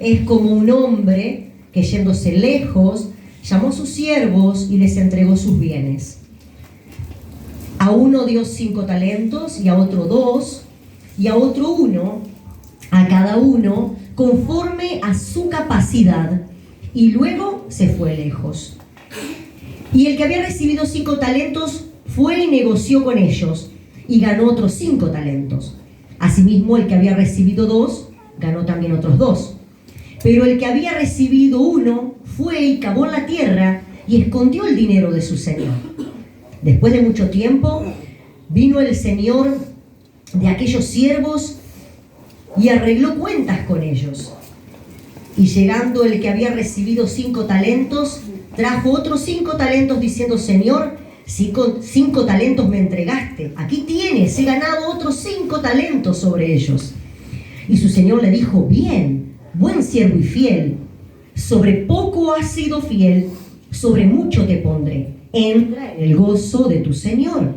es como un hombre que, yéndose lejos, llamó a sus siervos y les entregó sus bienes. A uno dio 5 talentos, y a otro 2, y a otro 1, a cada uno conforme a su capacidad, y luego se fue lejos. Y el que había recibido 5 talentos fue y negoció con ellos, y ganó otros 5 talentos. Asimismo, el que había recibido 2, ganó también otros 2. Pero el que había recibido 1 fue y cavó en la tierra y escondió el dinero de su señor. Después de mucho tiempo, vino el señor de aquellos siervos y arregló cuentas con ellos. Y llegando el que había recibido 5 talentos, trajo otros 5 talentos diciendo: Señor, 5 talentos me entregaste. Aquí tienes, he ganado otros 5 talentos sobre ellos. Y su señor le dijo: bien, buen siervo y fiel. Sobre poco has sido fiel, sobre mucho te pondré. Entra en el gozo de tu señor.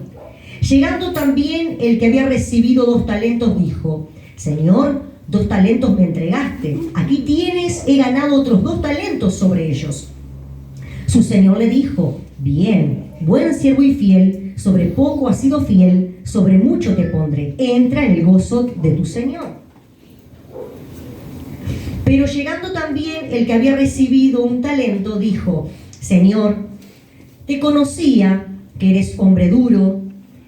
Llegando también el que había recibido 2 talentos, dijo: Señor, 2 talentos me entregaste. Aquí tienes, he ganado otros 2 talentos sobre ellos. Su señor le dijo: bien, buen siervo y fiel, sobre poco has sido fiel, sobre mucho te pondré. Entra en el gozo de tu señor. Pero llegando también el que había recibido 1 talento, dijo: Señor, te conocía que eres hombre duro,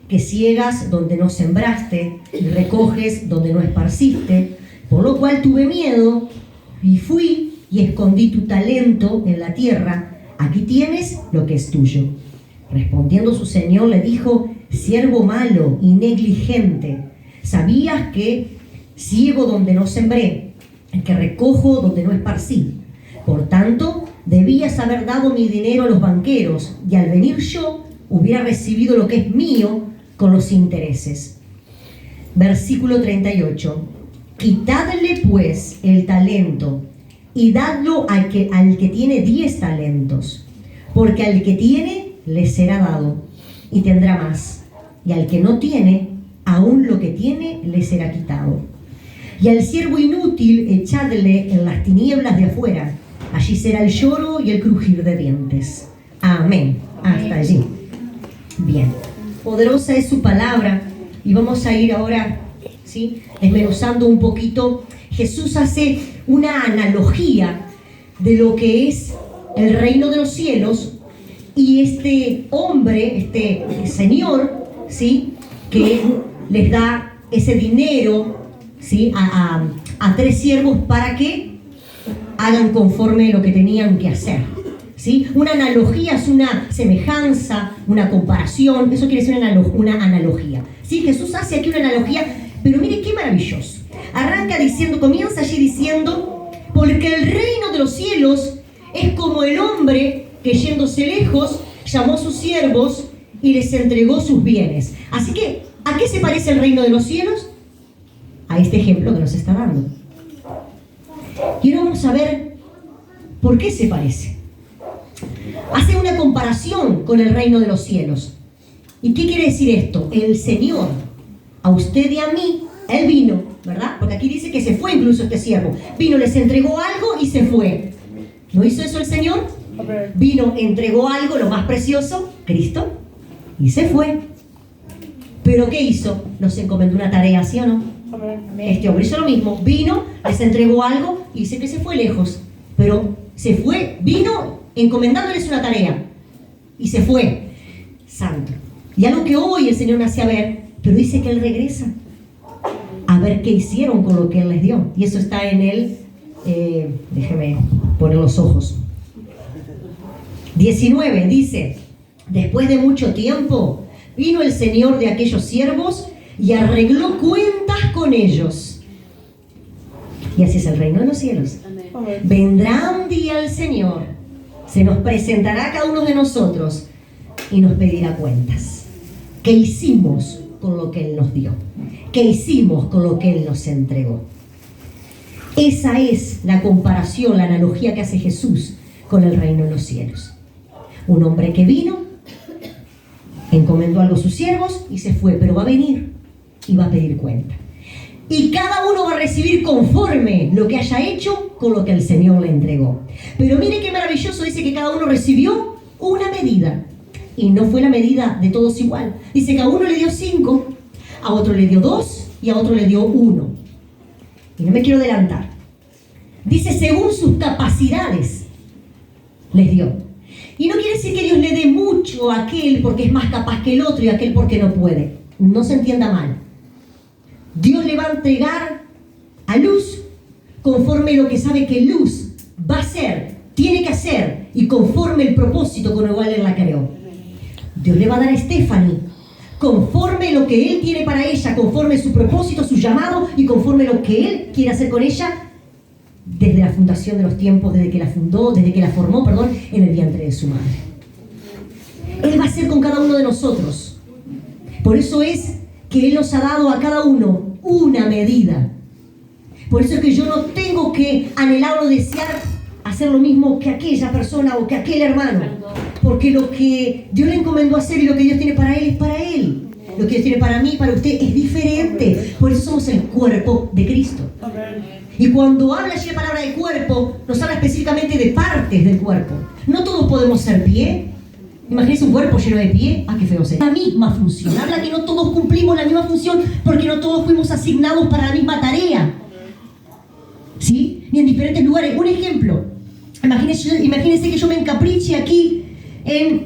que ciegas donde no sembraste y recoges donde no esparciste, por lo cual tuve miedo y fui y escondí tu talento en la tierra. Aquí tienes lo que es tuyo. Respondiendo su señor le dijo: siervo malo y negligente, sabías que ciego donde no sembré, que recojo donde no esparcí. Por tanto, debías haber dado mi dinero a los banqueros, y al venir yo hubiera recibido lo que es mío con los intereses. Versículo 38. Quitadle pues el talento y dadlo al que tiene 10 talentos, porque al que tiene le será dado y tendrá más, y al que no tiene, aún lo que tiene le será quitado. Y al siervo inútil echadle en las tinieblas de afuera, allí será el lloro y el crujir de dientes. Amén. Hasta allí. Bien. Poderosa es su palabra, y vamos a ir ahora, ¿sí?, desmenuzando un poquito. Jesús hace una analogía de lo que es el reino de los cielos, y este hombre, este señor, ¿sí?, que les da ese dinero, ¿sí?, a 3 siervos para que hagan conforme lo que tenían que hacer, ¿sí? Una analogía es una semejanza, una comparación. Eso quiere decir una analogía, ¿sí? Jesús hace aquí una analogía, pero mire qué maravilloso. Arranca diciendo, comienza allí diciendo: porque el reino de los cielos es como el hombre que, yéndose lejos, llamó a sus siervos y les entregó sus bienes. Así que, ¿a qué se parece el reino de los cielos? A este ejemplo que nos está dando. Y ahora vamos a ver por qué se parece. Hace una comparación con el reino de los cielos. ¿Y qué quiere decir esto? El Señor, a usted y a mí, Él vino, ¿verdad? Porque aquí dice que se fue incluso este siervo. Vino, les entregó algo y se fue. ¿No hizo eso el Señor? Vino, entregó algo, lo más precioso, Cristo, y se fue. ¿Pero qué hizo? Nos encomendó una tarea, ¿sí o no? Este hombre hizo lo mismo. Vino, les entregó algo y dice que se fue lejos. Pero se fue, vino encomendándoles una tarea y se fue. Santo. Y algo que hoy el Señor me hacía ver, pero dice que Él regresa a ver qué hicieron con lo que Él les dio. Y eso está en Él. Déjeme poner los ojos. 19 dice: después de mucho tiempo vino el Señor de aquellos siervos y arregló cuentas con ellos. Y así es el reino de los cielos. Amén. Vendrá un día el Señor, se nos presentará a cada uno de nosotros y nos pedirá cuentas. ¿Qué hicimos con lo que Él nos dio? ¿Qué hicimos con lo que Él nos entregó? Esa es la comparación, la analogía que hace Jesús con el reino de los cielos. Un hombre que vino, encomendó algo a sus siervos y se fue, pero va a venir y va a pedir cuenta. Y cada uno va a recibir conforme lo que haya hecho con lo que el Señor le entregó. Pero mire qué maravilloso, dice que cada uno recibió una medida. Y no fue la medida de todos igual. Dice que a uno le dio 5, a otro le dio 2 y a otro le dio 1. Y no me quiero adelantar. Dice según sus capacidades les dio. Y no quiere decir que Dios le dé mucho a aquel porque es más capaz que el otro y a aquel porque no puede. No se entienda mal. Dios le va a entregar a Luz conforme lo que sabe que Luz va a hacer, tiene que hacer y conforme el propósito con el cual Él la creó. Dios le va a dar a Stephanie conforme lo que Él tiene para ella, conforme su propósito, su llamado y conforme lo que Él quiere hacer con ella desde la fundación de los tiempos, desde que la formó, en el vientre de su madre. Él va a hacer con cada uno de nosotros. Por eso es que Él nos ha dado a cada uno una medida. Por eso es que yo no tengo que anhelar o desear hacer lo mismo que aquella persona o que aquel hermano. Porque lo que Dios le encomendó hacer y lo que Dios tiene para Él es para Él. Lo que Dios tiene para mí, para usted, es diferente. Por eso somos el cuerpo de Cristo. Y cuando habla allí la palabra de cuerpo, nos habla específicamente de partes del cuerpo. No todos podemos ser pie. Imagínense un cuerpo lleno de pie. ¡Ah, qué feo sería! La misma función. Habla que no todos cumplimos la misma función porque no todos fuimos asignados para la misma tarea. ¿Sí? Y en diferentes lugares. Un ejemplo. Imagínense que yo me encapriche aquí en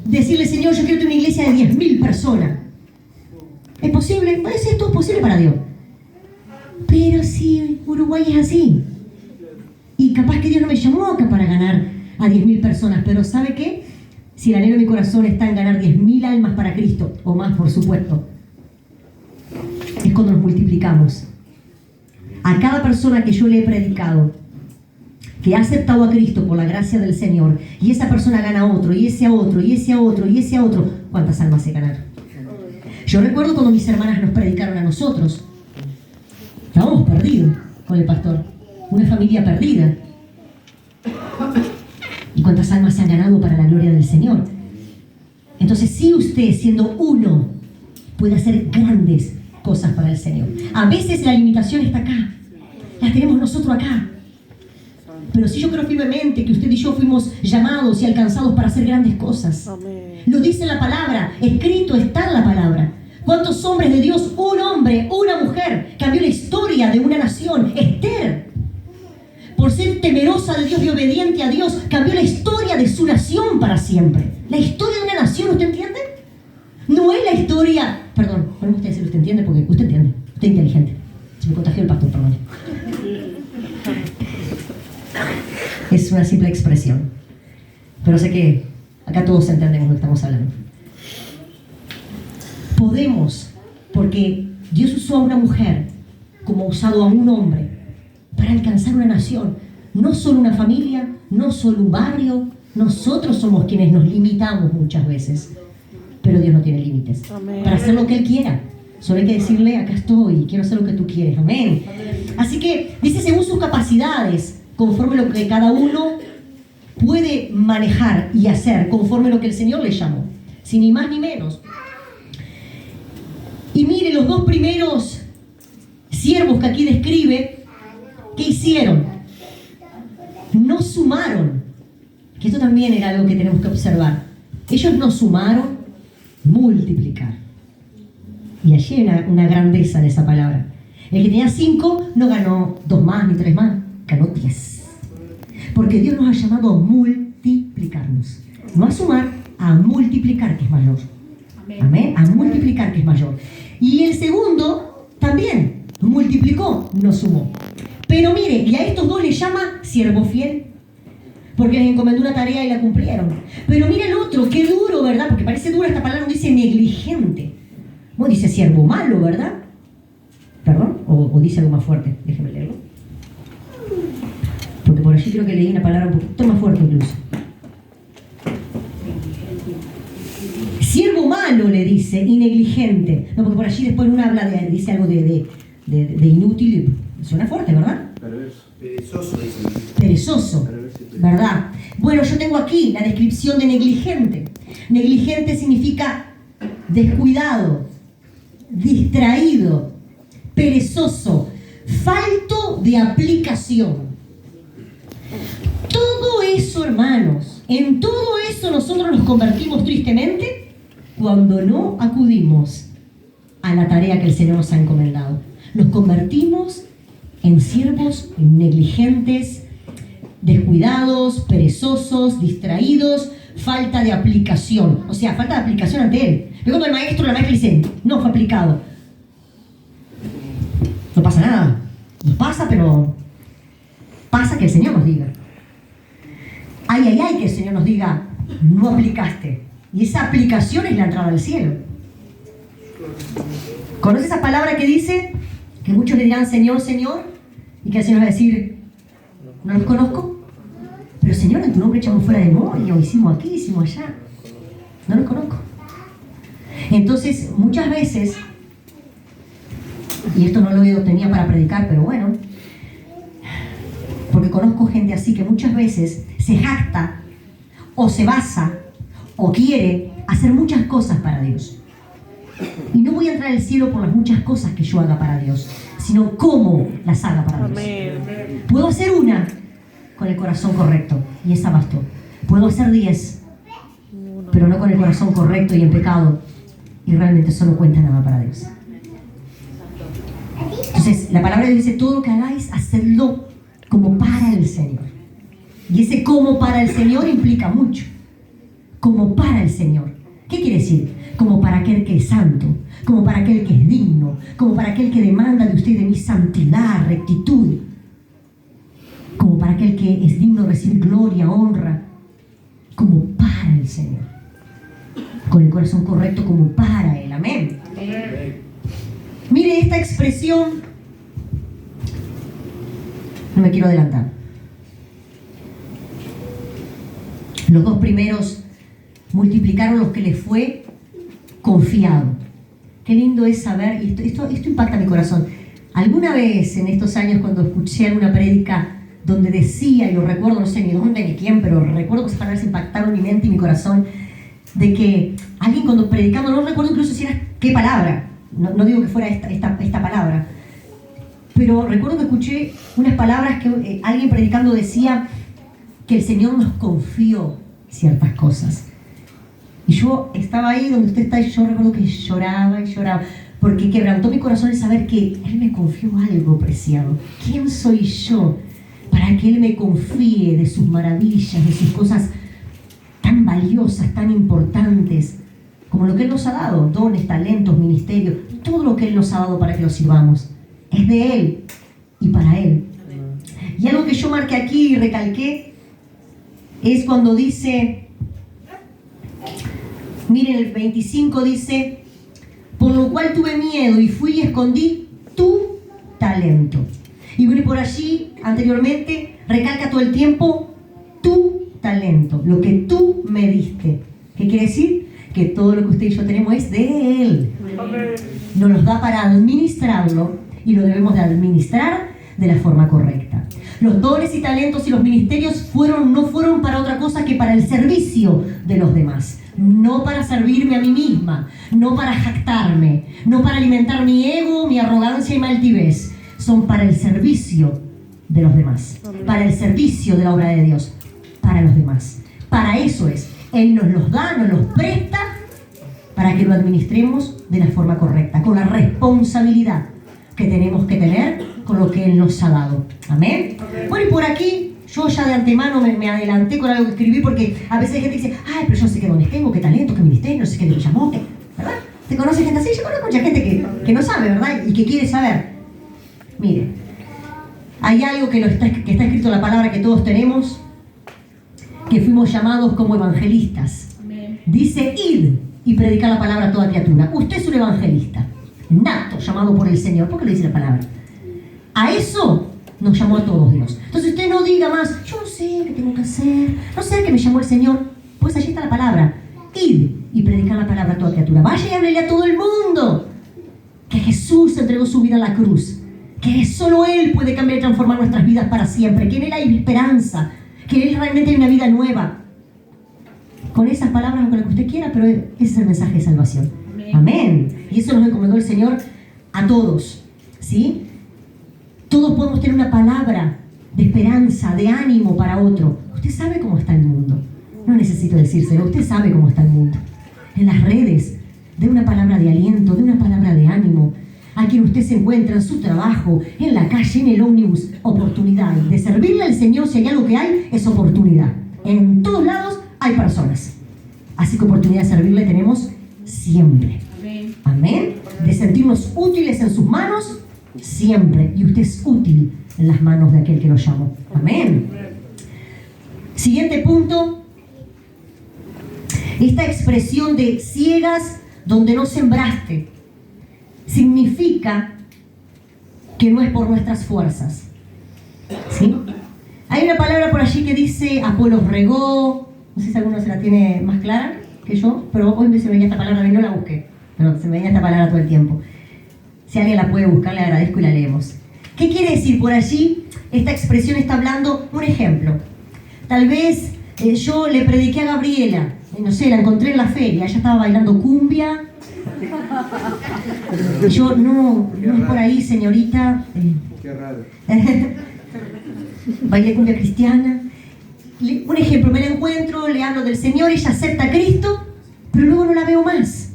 decirle, Señor, yo quiero tener una iglesia de 10.000 personas. ¿Es posible? Pues esto es posible para Dios. Pero si Uruguay es así. Y capaz que Dios no me llamó acá para ganar a 10.000 personas. Pero ¿sabe qué? Si el anhelo de mi corazón está en ganar 10.000 almas para Cristo, o más por supuesto, es cuando nos multiplicamos. A cada persona que yo le he predicado, que ha aceptado a Cristo por la gracia del Señor, y esa persona gana a otro, y ese a otro, y ese a otro, y ese a otro, ¿cuántas almas se ganaron? Yo recuerdo cuando mis hermanas nos predicaron a nosotros. Estábamos perdidos con el pastor. Una familia perdida. ¿Y cuántas almas se han ganado para la gloria del Señor? Entonces, si usted, siendo uno, puede hacer grandes cosas para el Señor. A veces la limitación está acá. La tenemos nosotros acá. Pero sí, yo creo firmemente que usted y yo fuimos llamados y alcanzados para hacer grandes cosas. Amén. Lo dice la palabra, escrito está en la palabra. ¿Cuántos hombres de Dios? Un hombre, una mujer, cambió la historia de una nación. Esther, por ser temerosa de Dios y obediente a Dios, cambió la historia de su nación para siempre. La historia de una nación, ¿usted entiende? No es la historia... Perdón, ¿podemos usted decir usted entiende? Porque usted entiende, usted es inteligente. Se me contagió el pastor, perdón. Es una simple expresión. Pero sé que acá todos entendemos lo que estamos hablando. Podemos, porque Dios usó a una mujer como ha usado a un hombre para alcanzar una nación. No solo una familia, no solo un barrio. Nosotros somos quienes nos limitamos muchas veces. Pero Dios no tiene límites. Amén. Para hacer lo que Él quiera. Solo hay que decirle, acá estoy, quiero hacer lo que tú quieres. Amén. Así que dice según sus capacidades, conforme lo que cada uno puede manejar y hacer, conforme lo que el Señor le llamó. Sin ni más ni menos. Y mire, los dos primeros siervos que aquí describe, ¿qué hicieron? No sumaron. Que esto también era algo que tenemos que observar. Ellos no sumaron, multiplicar. Y allí hay una grandeza en esa palabra. El que tenía 5 no ganó 2 más ni 3 más, ganó 10. Porque Dios nos ha llamado a multiplicarnos. No a sumar, a multiplicar, que es mayor. Amén. A multiplicar, que es mayor. Y el segundo también multiplicó, no sumó. Pero mire, y a estos dos les llama siervo fiel, porque les encomendó una tarea y la cumplieron. Pero mira el otro, qué duro, ¿verdad? Porque parece dura esta palabra, no dice negligente. No dice siervo malo, ¿verdad? ¿Perdón? ¿O dice algo más fuerte? Déjeme leerlo. Porque por allí creo que leí una palabra un poquito más fuerte incluso. Siervo malo le dice, y negligente. No, porque por allí después uno habla dice algo de inútil. Suena fuerte, ¿verdad? Perezoso, dice. Perezoso, ¿verdad? Bueno, yo tengo aquí la descripción de negligente. Negligente significa descuidado, distraído, perezoso, falto de aplicación. Todo eso, hermanos, en todo eso nosotros nos convertimos tristemente cuando no acudimos a la tarea que el Señor nos ha encomendado. Nos convertimos en siervos negligentes, descuidados, perezosos, distraídos, falta de aplicación. O sea, falta de aplicación ante Él. Luego cuando el maestro o la maestra dice, no fue aplicado. No pasa nada. Nos pasa, pero pasa que el Señor nos diga. Ay, que el Señor nos diga, no aplicaste. Y esa aplicación es la entrada al cielo. ¿Conoces esa palabra que dice? Que muchos le dirán, Señor, Señor, y que el Señor va a decir, no los conozco. Pero Señor, en tu nombre echamos fuera demonios, hicimos aquí, hicimos allá. No los conozco. Entonces, muchas veces, y esto no lo tenía para predicar, pero bueno, porque conozco gente así que muchas veces se jacta o se basa o quiere hacer muchas cosas para Dios. Y no voy a entrar al cielo por las muchas cosas que yo haga para Dios, sino cómo las haga para Dios. Puedo hacer una con el corazón correcto, y esa bastó. Puedo hacer 10, pero no con el corazón correcto y en pecado, y realmente eso no cuenta nada para Dios. Entonces, la palabra dice, todo lo que hagáis, hacedlo como para el Señor. Y ese como para el Señor implica mucho. Como para el Señor. ¿Qué quiere decir? Como para aquel que es santo, como para aquel que es digno, como para aquel que demanda de usted y de mí santidad, rectitud, como para aquel que es digno de recibir gloria, honra, como para el Señor. Con el corazón correcto como para Él. Amén. Mire esta expresión. No me quiero adelantar. Los dos primeros multiplicaron los que les fue confiado. Qué lindo es saber, y esto impacta mi corazón. Alguna vez en estos años cuando escuché alguna prédica donde decía, y lo recuerdo, no sé ni dónde ni quién, pero recuerdo que esas palabras impactaron mi mente y mi corazón, de que alguien cuando predicando, no recuerdo incluso si era qué palabra, no digo que fuera esta palabra, pero recuerdo que escuché unas palabras que alguien predicando decía que el Señor nos confió ciertas cosas. Y yo estaba ahí donde usted está y yo recuerdo que lloraba y lloraba, porque quebrantó mi corazón el saber que Él me confió algo preciado. ¿Quién soy yo para que Él me confíe de sus maravillas, de sus cosas tan valiosas, tan importantes, como lo que Él nos ha dado, dones, talentos, ministerios, todo lo que Él nos ha dado para que lo sirvamos? Es de Él y para Él. Y algo que yo marqué aquí y recalqué es cuando dice, miren el 25 dice, por lo cual tuve miedo y fui y escondí tu talento. Y bueno, por allí anteriormente recalca todo el tiempo tu talento, lo que tú me diste. ¿Qué quiere decir? Que todo lo que usted y yo tenemos es de Él. Nos los da para administrarlo y lo debemos de administrar de la forma correcta. Los dones y talentos y los ministerios no fueron para otra cosa que para el servicio de los demás. No para servirme a mí misma, no para jactarme, no para alimentar mi ego, mi arrogancia y mi altivez. Son para el servicio de los demás, para el servicio de la obra de Dios, para los demás. Para eso es. Él nos los da, nos los presta para que lo administremos de la forma correcta, con la responsabilidad que tenemos que tener con lo que Él nos ha dado. Amén. Bueno, y por aquí yo ya de antemano me adelanté con algo que escribí, porque a veces hay gente que dice, ay, pero yo no sé qué dones tengo, qué talento, qué ministerio, no sé qué me llamó, ¿verdad? ¿Te conoce gente así? Yo conozco mucha gente que no sabe, ¿verdad? Y que quiere saber. Mire, hay algo que está escrito en la palabra que todos tenemos, que fuimos llamados como evangelistas. Dice, id y predicar la palabra a toda criatura. Usted es un evangelista, nato, llamado por el Señor. ¿Por qué lo dice la palabra? A eso nos llamó a todos Dios. Entonces usted no diga más, yo no sé qué tengo que hacer, no sé qué me llamó el Señor. Pues allí está la palabra. Id y predicar la palabra a toda criatura. Vaya y háblele a todo el mundo que Jesús entregó su vida a la cruz, que solo Él puede cambiar y transformar nuestras vidas para siempre, que en Él hay esperanza, que Él realmente hay una vida nueva. Con esas palabras o con lo que usted quiera, pero ese es el mensaje de salvación. Amén. Y eso nos encomendó el Señor a todos. ¿sí? Todos podemos tener una palabra de esperanza, de ánimo para otro. Usted sabe cómo está el mundo. No necesito decírselo, usted sabe cómo está el mundo. En las redes, de una palabra de aliento, de una palabra de ánimo. A quien usted se encuentra en su trabajo, en la calle, en el ómnibus, oportunidad. De servirle al Señor, si hay algo que hay, es oportunidad. En todos lados hay personas. Así que oportunidad de servirle tenemos siempre. Amén. Amén. De sentirnos útiles en sus manos, siempre. Y usted es útil en las manos de aquel que lo llamó. Amén. Siguiente punto. Esta expresión de ciegas donde no sembraste significa que no es por nuestras fuerzas. ¿Sí? Hay una palabra por allí que dice Apolos regó. No sé si alguno se la tiene más clara que yo, pero hoy se me venía esta palabra, no la busqué, pero se me venía esta palabra todo el tiempo. Si alguien la puede buscar, le agradezco y la leemos. ¿Qué quiere decir por allí? Esta expresión está hablando, un ejemplo. Tal vez yo le prediqué a Gabriela, no sé, la encontré en la feria, ella estaba bailando cumbia. Y yo, no es por ahí, señorita. Qué raro. Bailé cumbia cristiana. Un ejemplo, me la encuentro, le hablo del Señor, ella acepta a Cristo, pero luego no la veo más.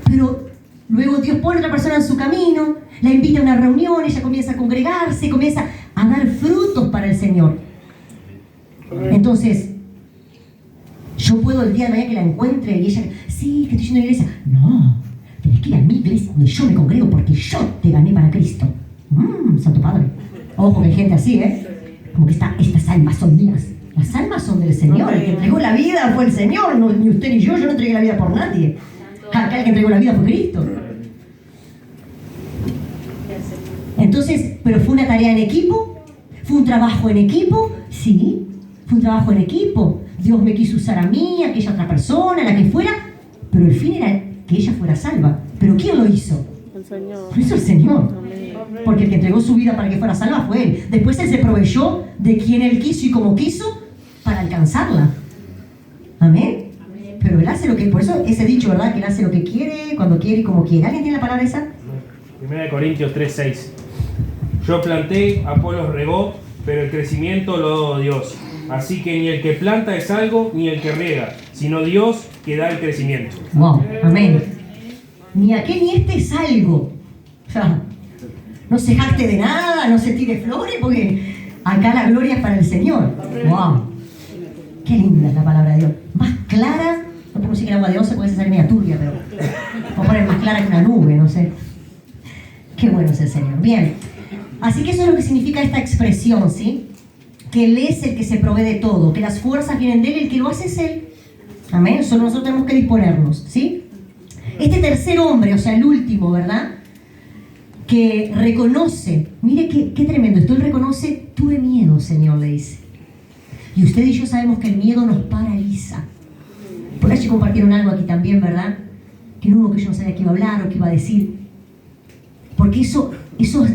Pero luego Dios pone a otra persona en su camino, la invita a una reunión, ella comienza a congregarse, comienza a dar frutos para el Señor. Entonces, yo puedo el día de mañana que la encuentre y ella, sí, que estoy yendo a la iglesia. No, tenés que ir a mi iglesia donde yo me congrego porque yo te gané para Cristo. Santo Padre. Ojo que hay gente así, como que estas almas son mías. Las almas son del Señor. El que entregó la vida fue el Señor, no, ni usted ni yo no entregué la vida por nadie. Acá el que entregó la vida fue Cristo. Entonces, pero fue una tarea en equipo, fue un trabajo en equipo, sí, fue un trabajo en equipo. Dios me quiso usar a mí, a aquella otra persona, la que fuera, pero el fin era que ella fuera salva. ¿Pero quién lo hizo? El Señor. Lo hizo el Señor. Porque el que entregó su vida para que fuera salva fue Él. Después Él se proveyó de quien Él quiso y como quiso para alcanzarla. Amén. Pero Él hace lo que... Por eso ese dicho, ¿verdad? Que Él hace lo que quiere, cuando quiere y como quiere. ¿Alguien tiene la palabra esa? 1 Corintios 3:6. Yo planté, Apolos regó, pero el crecimiento lo da Dios. Así que ni el que planta es algo, ni el que riega, sino Dios que da el crecimiento. Wow, amén. Ni aquel ni este es algo. O sea, no se jacte de nada, no se tire flores, porque acá la gloria es para el Señor. Wow. Qué linda es la palabra de Dios. Más clara, no puedo decir que el agua de once puede ser media turbia, pero puedo poner más clara que una nube, no sé. Qué bueno es el Señor. Bien. Así que eso es lo que significa esta expresión, ¿sí? Que Él es el que se provee de todo, que las fuerzas vienen de Él, el que lo hace es Él. Amén. Solo nosotros tenemos que disponernos, ¿sí? Este tercer hombre, o sea, el último, ¿verdad? Que reconoce, mire qué tremendo esto, Él reconoce, tuve miedo, Señor, le dice. Y usted y yo sabemos que el miedo nos paraliza. Por allí compartieron algo aquí también, ¿verdad? Que no hubo que yo no sabía qué iba a hablar o qué iba a decir. Porque eso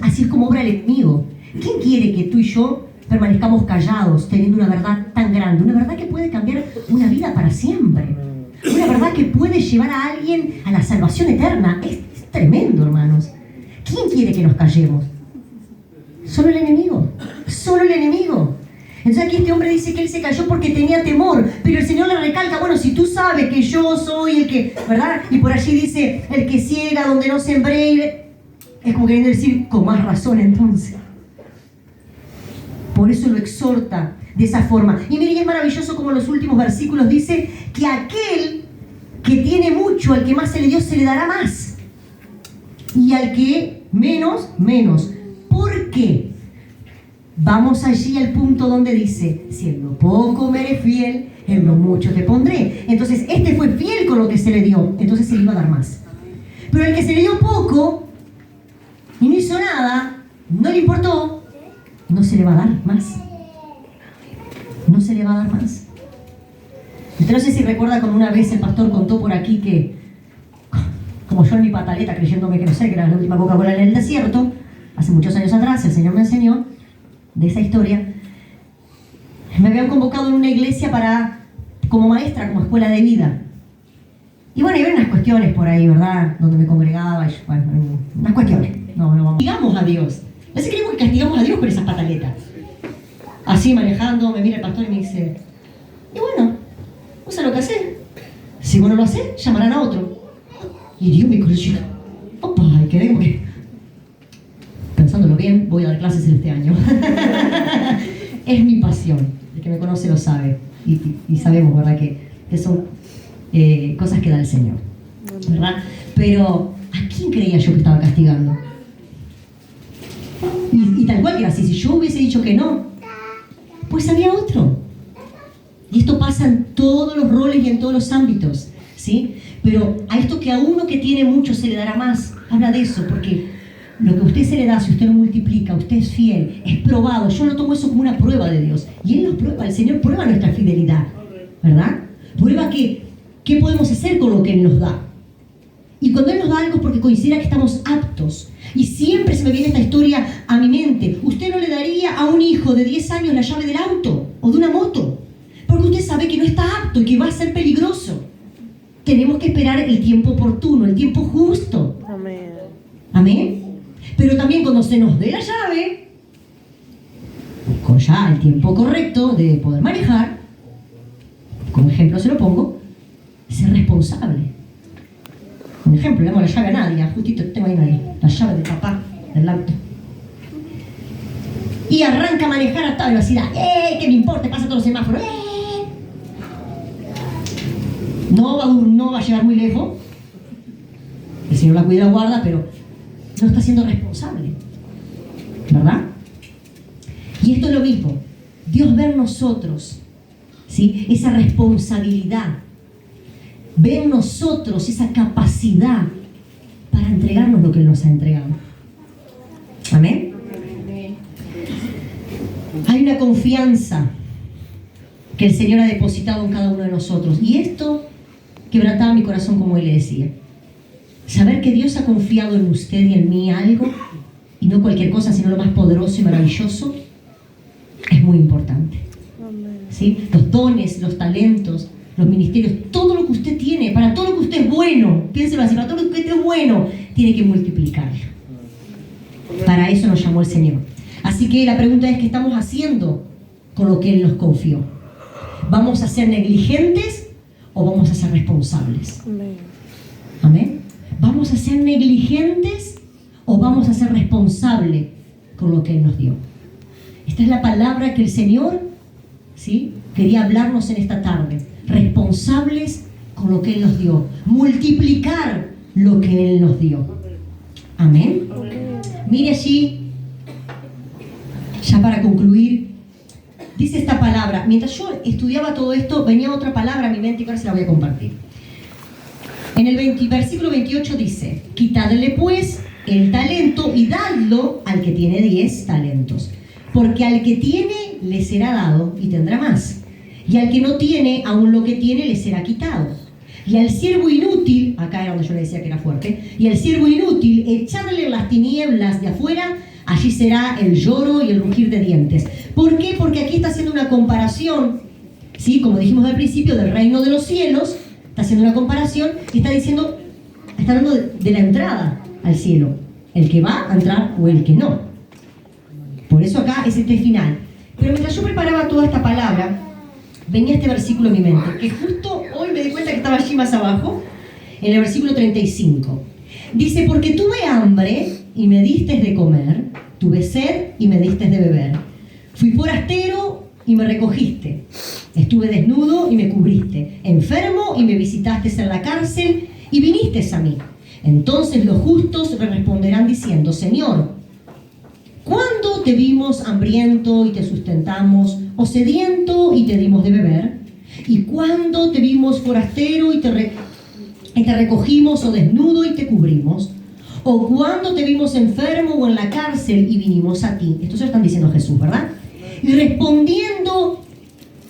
así es como obra el enemigo. ¿Quién quiere que tú y yo permanezcamos callados teniendo una verdad tan grande? Una verdad que puede cambiar una vida para siempre. Una verdad que puede llevar a alguien a la salvación eterna. Es tremendo, hermanos. ¿Quién quiere que nos callemos? Solo el enemigo. Solo el enemigo. Entonces aquí este hombre dice que él se cayó porque tenía temor, pero el Señor le recalca, bueno, si tú sabes que yo soy el que, ¿verdad? Y por allí dice, el que ciega donde no sembré, es como queriendo decir, con más razón entonces. Por eso lo exhorta de esa forma. Y miren, es maravilloso como en los últimos versículos dice que aquel que tiene mucho, al que más se le dio, se le dará más. Y al que menos, menos. ¿Por qué? Vamos allí al punto donde dice, si en lo poco me eres fiel, en lo mucho te pondré. Entonces, este fue fiel con lo que se le dio, entonces se le iba a dar más. Pero el que se le dio poco y no hizo nada, no le importó, no se le va a dar más. No se le va a dar más. Usted no sé si recuerda como una vez el pastor contó por aquí que, como yo en mi pataleta creyéndome que no sé, que era la última Coca-Cola en el desierto, hace muchos años atrás el Señor me enseñó de esa historia. Me habían convocado en una iglesia como maestra, como escuela de vida. Y bueno, había unas cuestiones por ahí, ¿verdad? Donde me congregaba, y, bueno, unas cuestiones. No vamos. Castigamos a Dios. A veces creemos que castigamos a Dios por esas pataletas. Así manejando, me mira el pastor y me dice, y bueno, vos sabés lo que haces. Si vos no lo haces, llamarán a otro. Y Dios me crucifica. Opa, y quedé como que... Pensándolo bien, voy a dar clases este año. Es mi pasión. El que me conoce lo sabe. Y sabemos, ¿verdad? Que son cosas que da el Señor. ¿Verdad? Pero, ¿a quién creía yo que estaba castigando? Y tal cual que era así. Si yo hubiese dicho que no, pues había otro. Y esto pasa en todos los roles y en todos los ámbitos, ¿sí? Pero a esto que a uno que tiene mucho se le dará más, habla de eso, porque lo que a usted se le da, si usted lo multiplica, usted es fiel, es probado. Yo lo tomo eso como una prueba de Dios. Y Él nos prueba, el Señor prueba nuestra fidelidad, ¿verdad? Prueba qué podemos hacer con lo que Él nos da. Y cuando Él nos da algo es porque considera que estamos aptos. Y siempre se me viene esta historia a mi mente. Usted no le daría a un hijo de 10 años la llave del auto o de una moto, porque usted sabe que no está apto y que va a ser peligroso. Tenemos que esperar el tiempo oportuno, el tiempo justo. Amén. Amén. Pero también cuando se nos dé la llave, con ya el tiempo correcto de poder manejar, como ejemplo se lo pongo, ser responsable. Un ejemplo, le damos la llave a nadie, justito tengo ahí la llave de papá del auto. Y arranca a manejar a toda velocidad. ¿Qué me importa? Pasa todos los semáforos. No va a llegar muy lejos. El Señor la cuida y la guarda, pero no está siendo responsable. ¿Verdad? Y esto es lo mismo. Dios ve en nosotros, ¿sí?, esa responsabilidad. Ve en nosotros esa capacidad para entregarnos lo que Él nos ha entregado. Amén. Hay una confianza que el Señor ha depositado en cada uno de nosotros. Y esto quebrantaba mi corazón, como Él le decía. Saber que Dios ha confiado en usted y en mí algo, y no cualquier cosa, sino lo más poderoso y maravilloso, es muy importante. ¿Sí? Los dones, los talentos, los ministerios, todo lo que usted tiene, para todo lo que usted es bueno, piénselo así, para todo lo que usted es bueno, tiene que multiplicarlo. Para eso nos llamó el Señor. Así que la pregunta es, ¿qué estamos haciendo con lo que Él nos confió? ¿Vamos a ser negligentes o vamos a ser responsables? Amén. ¿Vamos a ser negligentes o vamos a ser responsables con lo que Él nos dio? Esta es la palabra que el Señor, ¿sí?, quería hablarnos en esta tarde. Responsables con lo que Él nos dio. Multiplicar lo que Él nos dio. Amén. Mire allí, ya para concluir, dice esta palabra. Mientras yo estudiaba todo esto, venía otra palabra a mi mente y ahora se la voy a compartir. En el versículo 28 dice: quitadle pues el talento y dadlo al que tiene 10 talentos. Porque al que tiene le será dado y tendrá más. Y al que no tiene, aún lo que tiene le será quitado. Y al siervo inútil, acá era donde yo le decía que era fuerte, y al siervo inútil, echarle en las tinieblas de afuera, allí será el lloro y el rugir de dientes. ¿Por qué? Porque aquí está haciendo una comparación, ¿sí?, como dijimos al principio, del reino de los cielos. Está haciendo una comparación y está diciendo, está hablando de la entrada al cielo, el que va a entrar o el que no. Por eso acá es este final. Pero mientras yo preparaba toda esta palabra, venía este versículo en mi mente, que justo hoy me di cuenta que estaba allí más abajo, en el versículo 35. Dice: porque tuve hambre y me diste de comer, tuve sed y me diste de beber, fui forastero y me recogiste, estuve desnudo y me cubriste, enfermo y me visitaste en la cárcel y viniste a mí. Entonces los justos me responderán diciendo: Señor, ¿cuándo te vimos hambriento y te sustentamos, o sediento y te dimos de beber? ¿Y cuándo te vimos forastero y te recogimos, o desnudo y te cubrimos? ¿O cuándo te vimos enfermo o en la cárcel y vinimos a ti? Esto se lo están diciendo a Jesús, ¿verdad? Y respondiendo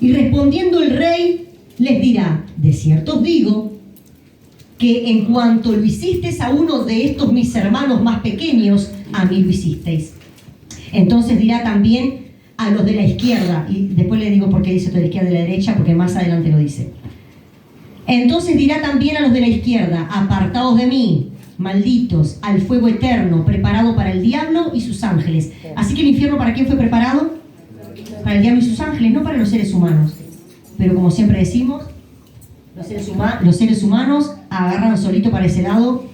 el rey les dirá: de cierto os digo que en cuanto lo hicisteis a uno de estos mis hermanos más pequeños, a mí lo hicisteis. Entonces dirá también a los de la izquierda, y después le digo por qué dice de la izquierda y de la derecha, porque más adelante lo dice. Entonces dirá también a los de la izquierda: apartaos de mí, malditos al fuego eterno preparado para el diablo y sus ángeles. Así que el infierno, ¿para quién fue preparado? Para el diablo y sus ángeles, no para los seres humanos. Pero como siempre decimos, los seres humanos agarran solito para ese lado,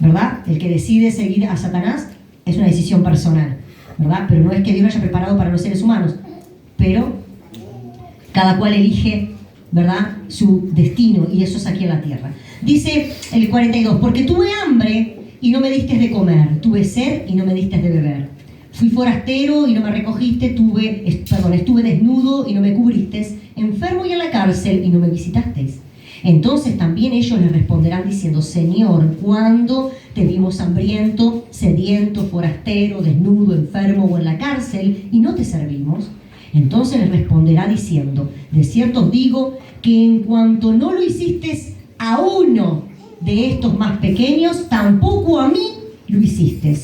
¿verdad? El que decide seguir a Satanás es una decisión personal, ¿verdad? Pero no es que Dios lo haya preparado para los seres humanos, pero cada cual elige, ¿verdad?, su destino, y eso es aquí en la tierra. Dice el 42, porque tuve hambre y no me diste de comer, tuve sed y no me diste de beber. Fui forastero y no me recogiste, estuve desnudo y no me cubriste, enfermo y en la cárcel y no me visitasteis. Entonces también ellos les responderán diciendo, Señor, ¿cuándo te vimos hambriento, sediento, forastero, desnudo, enfermo o en la cárcel y no te servimos? Entonces les responderá diciendo, de cierto os digo que en cuanto no lo hiciste a uno de estos más pequeños, tampoco a mí lo hiciste.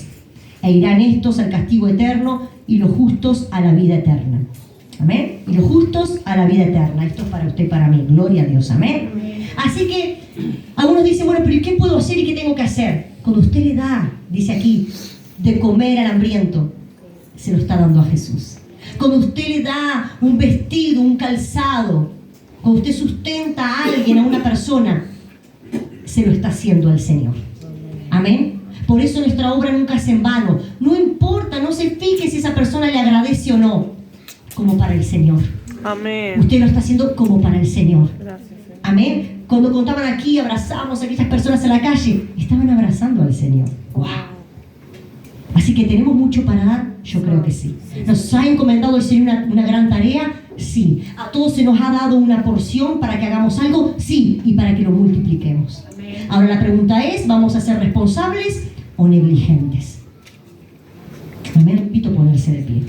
E irán estos al castigo eterno y los justos a la vida eterna. Amén. Y los justos a la vida eterna. Esto es para usted y para mí. Gloria a Dios. Amén. Así que algunos dicen, bueno, pero ¿y qué puedo hacer y qué tengo que hacer? Cuando usted le da, dice aquí, de comer al hambriento, se lo está dando a Jesús. Cuando usted le da un vestido, un calzado, cuando usted sustenta a alguien, a una persona, se lo está haciendo al Señor. Amén. Por eso nuestra obra nunca es en vano. No importa, no se fije si esa persona le agradece o no, como para el Señor. Amén. Usted lo está haciendo como para el Señor. Gracias. Amén. Cuando contaban aquí, abrazamos a aquellas personas en la calle, estaban abrazando al Señor. ¡Wow! Así que tenemos mucho para dar, yo creo que sí. ¿Nos ha encomendado el Señor una gran tarea? Sí. ¿A todos se nos ha dado una porción para que hagamos algo? Sí. Y para que lo multipliquemos. Ahora la pregunta es, ¿vamos a ser responsables o negligentes? Amén. Invito a ponerse de pie.